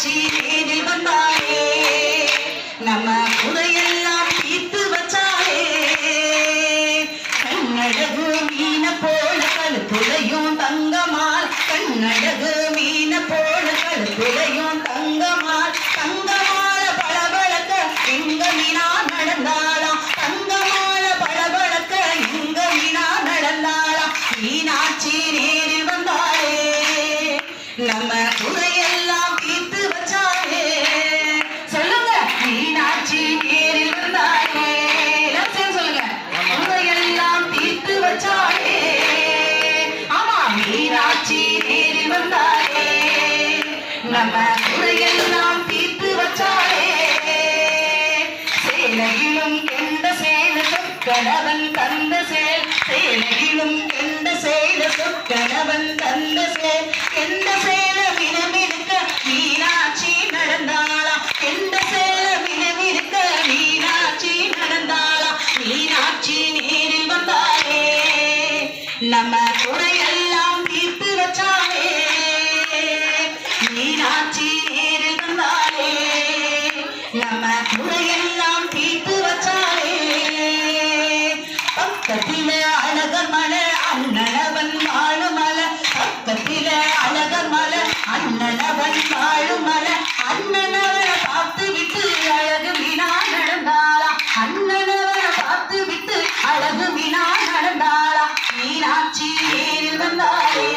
மீனாட்சி நேரில் வந்தாலே நம்ம குறையெல்லாம் தீர்த்து வச்சாலே கண்ணழகு மீன போல கழுத்துளையும் தங்கமால் கண்ணழகு மீன போல கழுத்துளையும் தங்கமால் தங்கமால பளபளக்க எங்க மீனா நடந்தாளாம் தங்கமால பளபளக்க எங்க மீனா நடந்தாளாம் மீனாட்சி நேரில் வந்தாலே நம்ம குறையெல்லாம் தீர்த்து வச்சாலே சொல்லுங்க மீனாட்சி நேரில் வந்தாலே எல்லாரும் சொல்லுங்க குறையெல்லாம் தீர்த்து வச்சாலே ஆமா மீனாட்சி நேரில் வந்தாலே நம்ம குறையெல்லாம் தீர்த்து வச்சாலே சேலையிலும் எந்த சேல சொற்கணவன் தந்த சேல் சேலையிலும் எந்த சேல சொற்கணவன் தந்த சேல் எந்த சேல மினமிருக்க மீனாட்சி நடந்தாளா எந்த சேல மினமிருக்க மீனாட்சி நடந்தாளா மீனாட்சி நேரில் வந்தாலே நம்ம குறையெல்லாம் தீர்த்து வச்சாலே மீனாட்சி நேரில் வந்தாலே நம்ம குறையெல்லாம் தீர்த்து வச்சாலே பக்கத்தில அழகர் மலை அண்ணனவன் வாழும் மலை பக்கத்தில அழகர் மலை அண்ணனவன் வாழும் மலை அண்ணனவனை பார்த்து விட்டு அழகு மீனா நடந்தாளா அண்ணனவனை பார்த்து விட்டு அழகு மீனா நடந்தாளா மீனாட்சி நேரில் வந்தாலே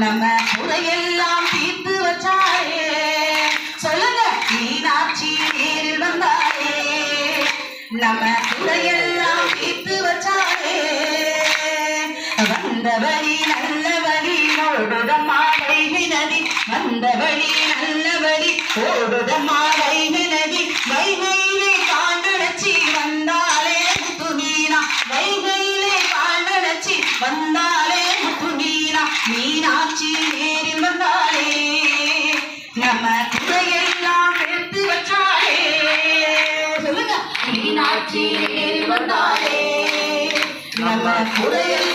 நம்ம குறையெல்லாம் தீர்த்து வச்சாலே சொல்லுங்க மீனாட்சி நேரில் வந்தாலே நம்ம குறையெல்லாம் தீர்த்து வச்சாலே வந்த வழி நல்ல வழி ஓடுதம்மா வைகை நதி வந்த வழி நல்ல வழி ஓடுதம்மா வைகை நதி வைகையிலே கால் நடச்சி வந்தாலே முத்து மீனா வைகையிலே கால் நடச்சி வந்தாலே முத்து மீனா மீனாட்சி நேரில் வந்தாலே நம்ம குறையெல்லாம் எடுத்து வச்சாலே சொல்லுங்க மீனாட்சி நேரில் வந்தாலே நம்ம குறையெல்லாம்